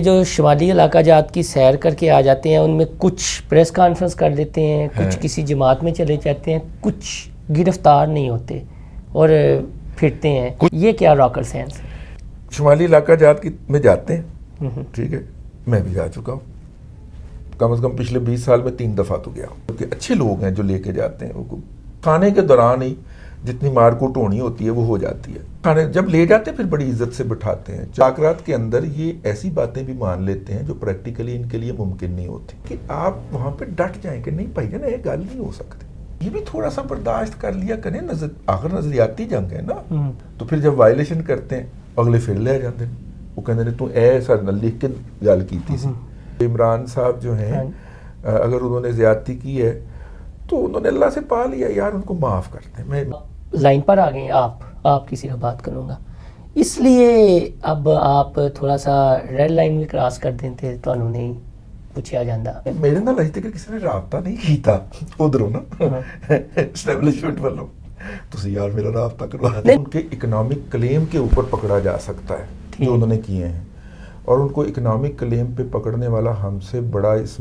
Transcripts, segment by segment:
जो शुमाली इलाका जात की सैर करके आ जाते हैं उनमें कुछ प्रेस कॉन्फ्रेंस कर लेते हैं, कुछ किसी जमात में चले जाते हैं, कुछ गिरफ्तार नहीं होते और फिरते हैं। ये क्या रॉकेट साइंस है? शुमाली इलाका जात की में जाते हैं, ठीक है, मैं भी जा चुका हूँ। कम से कम पिछले 20 साल में 3 दफ़ा तो गया हूँ। क्योंकि अच्छे लोग हैं जो लेके जाते हैं, वो खाने के दौरान ही जितनी मारकूट होनी होती है वो हो जाती है। खाने जब ले जाते हैं फिर बड़ी इज्जत से बिठाते हैं। चाकरात के अंदर ये ऐसी बातें भी मान लेते हैं जो प्रैक्टिकली इनके लिए मुमकिन नहीं होती कि आप वहाँ पे डट जाएं कि नहीं भाईजान ये गल नहीं हो सकती। ये भी थोड़ा सा बर्दाश्त कर लिया करें, आखिर नजरियाती जंग है ना। तो फिर जब वायलेशन करते हैं अगले फिर ले जाते हैं, वो कहते हैं तू ऐसा लिख के गल की थी। इमरान साहब जो हैं अगर उन्होंने ज्यादती की है तो उन्होंने अल्लाह से पा लिया यार, उनको माफ़ करते हैं। मैं लाइन पर आ गए, आपकी सिर्फ बात करूँगा, इसलिए अब आप थोड़ा सा रेड लाइन भी क्रॉस कर देते तो नहीं पूछा जाता। मेरे नाल अजे तक किसी ने राबता नहीं किया उधरों ना एस्टैब्लिशमेंट वालों, तुसी यार मेरा राबता करवा दें। उनके इकोनॉमिक क्लेम के ऊपर पकड़ा जा सकता है जो उन्होंने किए हैं, और उनको इकोनॉमिक क्लेम पे पकड़ने वाला हमसे बड़ा इस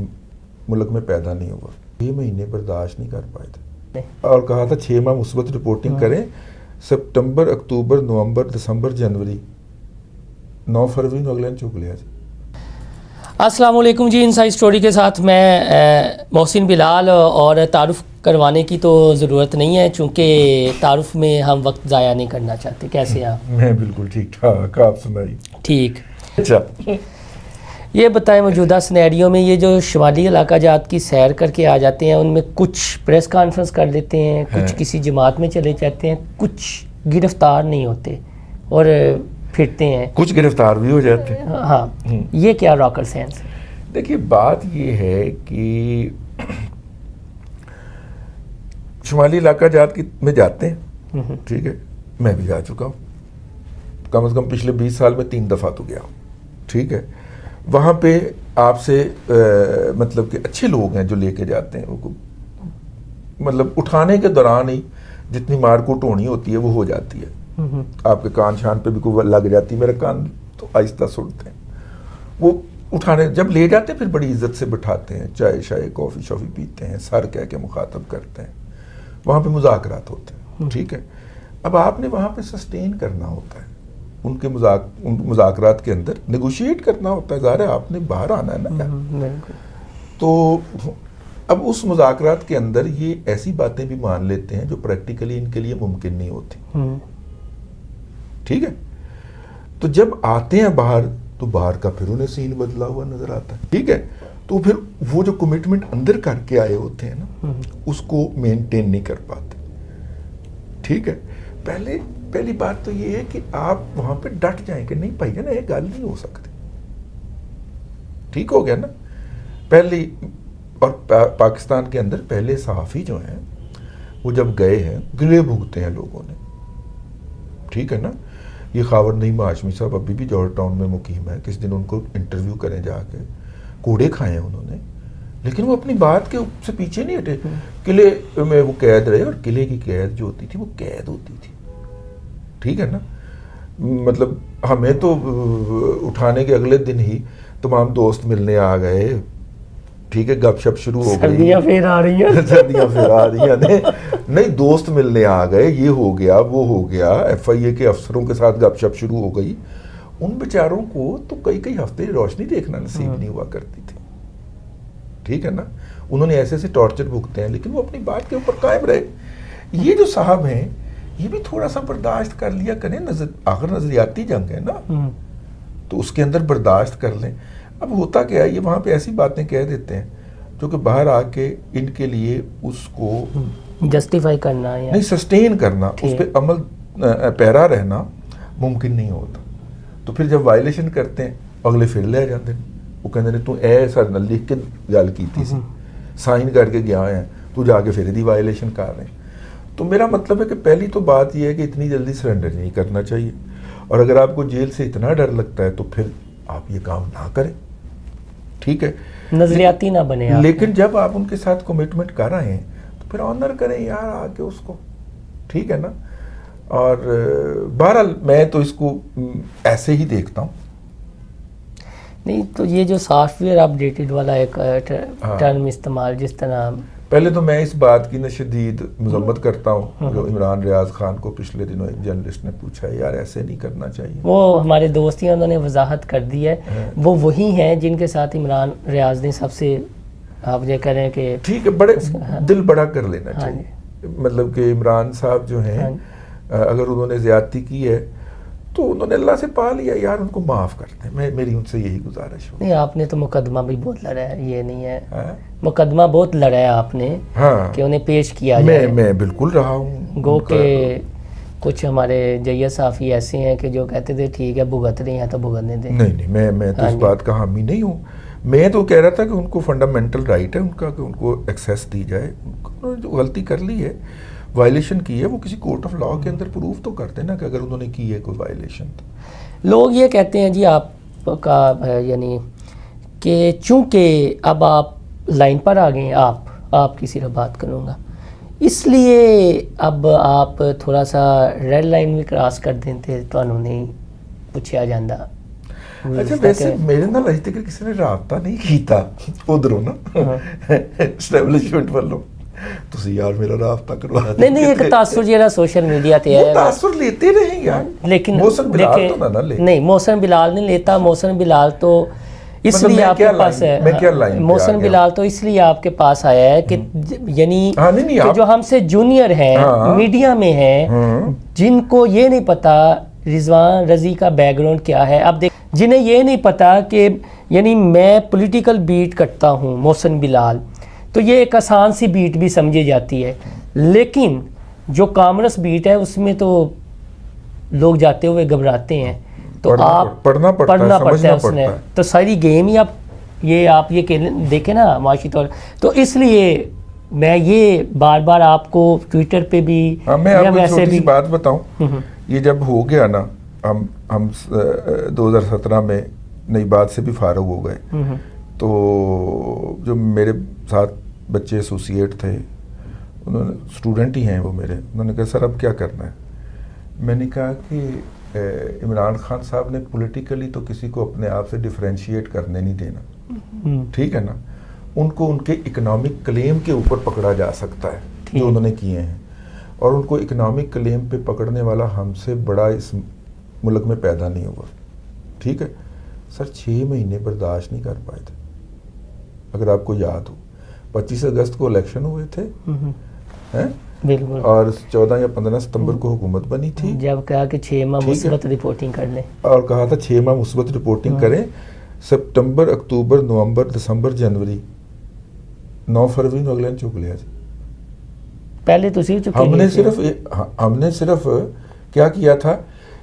मुल्क में पैदा नहीं हुआ। 6 महीने बर्दाश्त नहीं कर पाए थे और कहा था 6 माह मुस्बत रिपोर्टिंग करें, सितंबर, अक्टूबर, नवंबर, दिसंबर, जनवरी, 9 फरवरी को अगले चुक लिया। अस्सलाम वालेकुम जी, इनसाइड स्टोरी के साथ मैं मोहसिन बिलाल, और तारुफ करवाने की तो ज़रूरत नहीं है चूँकि तारुफ में हम वक्त ज़ाया नहीं करना चाहते। कैसे आप? मैं बिल्कुल ठीक ठाक, आप सुनाइए। ठीक। अच्छा, ये बताएं मौजूदा सिनेरियो में ये जो शुमाली इलाका जात की सैर करके आ जाते हैं उनमें कुछ प्रेस कॉन्फ्रेंस कर लेते हैं, कुछ किसी जमात में चले जाते हैं, कुछ गिरफ्तार नहीं होते और फिरते हैं, कुछ गिरफ्तार भी हो जाते हैं। हाँ, ये क्या रॉकेट साइंस है? देखिए बात ये है कि शुमाली इलाका जात की में जाते हैं, ठीक है, मैं भी जा चुका हूँ। कम से कम पिछले 20 साल में 3 दफ़ा तो गया हूँ, ठीक है। वहाँ पे आपसे मतलब कि अच्छे लोग हैं जो लेके जाते हैं, वो मतलब उठाने के दौरान ही जितनी मारकूट होनी होती है वो हो जाती है। आपके कान शान पे भी कोई लग जाती है, मेरे कान तो आहिस्ता सुनते हैं। वो उठाने जब ले जाते हैं फिर बड़ी इज्जत से बिठाते हैं, चाय शाय कॉफ़ी शॉफ़ी पीते हैं, सर कह के मुखातब करते हैं, वहाँ पे मुज़ाकरात होते हैं, ठीक है। अब आपने वहाँ पे सस्टेन करना होता है, उनके मुज़ाकरात के अंदर नेगोशिएट करना होता है। ज़ाहिर है आपने बाहर आना है ना। तो अब उस मुज़ाकरात के अंदर ये ऐसी बातें भी मान लेते हैं जो प्रैक्टिकली इनके लिए मुमकिन नहीं होती, ठीक है। तो जब आते हैं बाहर तो बाहर का फिर उन्हें सीन बदला हुआ नजर आता है, ठीक है। तो फिर वो जो कमिटमेंट अंदर करके आए होते हैं ना उसको मेंटेन नहीं कर पाते, ठीक है। पहली बात तो ये है कि आप वहां पे डट जाएं कि नहीं भाई ना ये गल नहीं हो सकती, ठीक हो गया ना। पहली और पाकिस्तान के अंदर पहले सहाफ़ी जो हैं वो जब गए हैं गिले भुगते हैं लोगों ने, ठीक है ना। ये खावर नईम हाशमी साहब अभी भी जॉर्ज टाउन में मुकीम है, किस दिन उनको इंटरव्यू करें जाके, कोड़े खाए हैं उन्होंने, लेकिन वो अपनी बात के से पीछे नहीं हटे। किले में वो कैद रहे और किले की कैद जो होती थी वो कैद होती थी, ठीक है ना। मतलब हमें तो उठाने के अगले दिन ही तमाम दोस्त मिलने आ गए, ठीक है, गपशप शुरू हो गई, सर्दियां फिर आ रही हैं सर्दियां फिर आ रही हैं नहीं दोस्त मिलने आ गए, ये हो गया वो हो गया, FIA के अफसरों के साथ गपशप शुरू हो गई। उन बेचारों को तो कई हफ्ते रोशनी देखना नसीब नहीं हुआ करती थी, ठीक है ना। उन्होंने ऐसे टॉर्चर भुगते हैं लेकिन वो अपनी बात के ऊपर कायम रहे। ये जो साहब हैं ये भी थोड़ा सा बर्दाश्त कर लिया करें, आखिर नजरियाती जंग है ना, तो उसके अंदर बर्दाश्त कर लें। अब होता क्या है, ये वहाँ पे ऐसी बातें कह देते हैं जो कि बाहर आके इनके लिए उसको जस्टिफाई करना या नहीं सस्टेन करना, उस पर अमल पैरा रहना मुमकिन नहीं होता। तो फिर जब वायलेशन करते हैं अगले फिर ले जाते हैं, वो कहते हैं तू ऐसा लिख के गल की थी, साइन करके गया है, तू जाके फिर दी वायलेशन कर रहे हैं। तो मेरा मतलब है कि पहली तो बात यह है कि इतनी जल्दी सरेंडर नहीं करना चाहिए, और अगर आपको जेल से इतना डर लगता है तो फिर आप ये काम ना करें, ठीक है, नजरियाती ना बने। लेकिन जब आप उनके साथ कमिटमेंट कर रहे हैं तो फिर ऑनर करें यार आके उसको, ठीक है ना। और बहरहाल मैं तो इसको ऐसे ही देखता हूँ। नहीं तो ये जो सॉफ्टवेयर अपडेटेड वाला एक टर्म इस्तेमाल जिस तरह पहले तो मैं इस बात की न शदीद मजम्मत करता हूँ जो इमरान रियाज खान को पिछले दिनों एक जर्नलिस्ट ने पूछा यार ऐसे नहीं करना चाहिए। वो हमारे दोस्त ही उन्होंने वजाहत कर दी है, वो वही हैं जिनके साथ इमरान रियाज ने सबसे आप ये करें कि ठीक है बड़े दिल बड़ा कर लेना चाहिए, मतलब कि इमरान साहब जो हैं अगर उन्होंने ज्यादती की है तो उन्होंने अल्लाह से पा लिया यार, उनको माफ़ कर दें। मेरी उनसे यही गुजारिश हो। नहीं आपने तो मुकदमा भी बहुत लड़ा है, ये नहीं है मुकदमा बहुत लड़ा है आपने कि उन्हें पेश किया जाए। मैं बिल्कुल रहा हूँ। गो के कुछ हमारे जैया साफ़ी ऐसे हैं कि जो कहते थे ठीक है भुगत रहे हैं तो भुगतने दें। नहीं मैं तो इस बात का हामी नहीं हूँ। मैं तो कह रहा था कि उनको फंडामेंटल राइट है उनका कि उनको एक्सेस दी जाए। उन्होंने जो गलती कर ली है, वायलेशन की है, वो किसी कोर्ट ऑफ लॉ के अंदर प्रूफ तो करते ना कि अगर उन्होंने की है कोई वायलेशन। तो लोग ये कहते हैं जी आपका यानी कि चूंकि अब आप लाइन पर आ गए, आपकी सिर्फ बात करूँगा, इसलिए अब आप थोड़ा सा रेड लाइन भी क्रॉस कर देते तो नहीं पूछा जाता। अच्छा वैसे मेरे नाल अजे तक किसी ने राबता नहीं कीता उधरों ना एस्टैब्लिशमेंट वालों, ਤੁਸੀਂ यार मेरा राबता करवा नहीं एक तासुर ਜਿਹੜਾ सोशल मीडिया पे है तासुर लेते रहे यार, लेकिन मोहसिन बिलाल तो ना ले। नहीं मोहसिन बिलाल ने लेता, मोहसिन बिलाल तो इसलिए आपके पास है, मोहसिन बिलाल तो इसलिए आपके पास आया है कि यानी जो हमसे जूनियर हैं मीडिया में हैं जिनको ये नहीं पता रिजवान रजी का बैकग्राउंड क्या है। अब देख जिन्हें ये नहीं पता कि यानी मैं पॉलिटिकल बीट करता हूँ मोहसिन बिलाल, तो ये एक आसान सी बीट भी समझी जाती है, लेकिन जो कॉमर्स बीट है उसमें तो लोग जाते हुए घबराते हैं। तो आप पढ़ना पड़ता है उसने, तो सारी गेम ही आप ये देखें ना माशी तौर। तो इसलिए मैं ये बार बार आपको ट्विटर पे भी मैं आपको छोटी सी बात बताऊं, ये जब हो गया ना हम 2017 में नई बात से भी फारग हो गए, तो जो मेरे साथ बच्चे एसोसिएट थे, उन्होंने स्टूडेंट ही हैं वो मेरे, उन्होंने कहा सर अब क्या करना है। मैंने कहा कि इमरान खान साहब ने पॉलिटिकली तो किसी को अपने आप से डिफरेंशिएट करने नहीं देना, ठीक है ना। उनको उनके इकोनॉमिक क्लेम के ऊपर पकड़ा जा सकता है जो उन्होंने किए हैं, और उनको इकोनॉमिक क्लेम पे पकड़ने वाला हमसे बड़ा इस मुल्क में पैदा नहीं हुआ, ठीक है। सर 6 महीने बर्दाश्त नहीं कर पाए थे। अगर आपको याद हो 25 अगस्त को इलेक्शन हुए थे हैं, बिल्कुल, और 14 या 15 सितंबर को हुकूमत बनी थी, जब कहा कि 6 माह मुस्बत रिपोर्टिंग कर लें, और कहा था 6 माह मुस्बत रिपोर्टिंग करें। सितंबर, अक्टूबर, नवंबर, दिसंबर, जनवरी, 9 फरवरी को अगले चुक लिया। पहले तो सी चुके हमने सिर्फ क्या किया था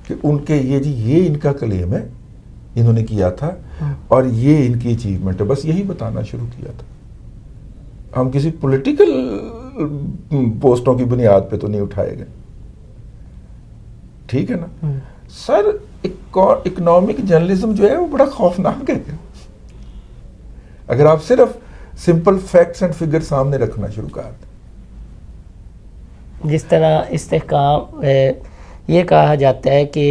कि उनके ये इनका क्लेम है, इन्होंने किया था और ये इनकी अचीवमेंट है, बस यही बताना शुरू किया था। हम किसी पॉलिटिकल पोस्टों की बुनियाद पे तो नहीं उठाए गए, ठीक है ना। सर इकोनॉमिक जर्नलिज्म जो है वो बड़ा खौफनाक है। अगर आप सिर्फ सिंपल फैक्ट्स एंड फिगर सामने रखना शुरू कर दें, जिस तरह इस्तेहकाम ये कहा जाता है कि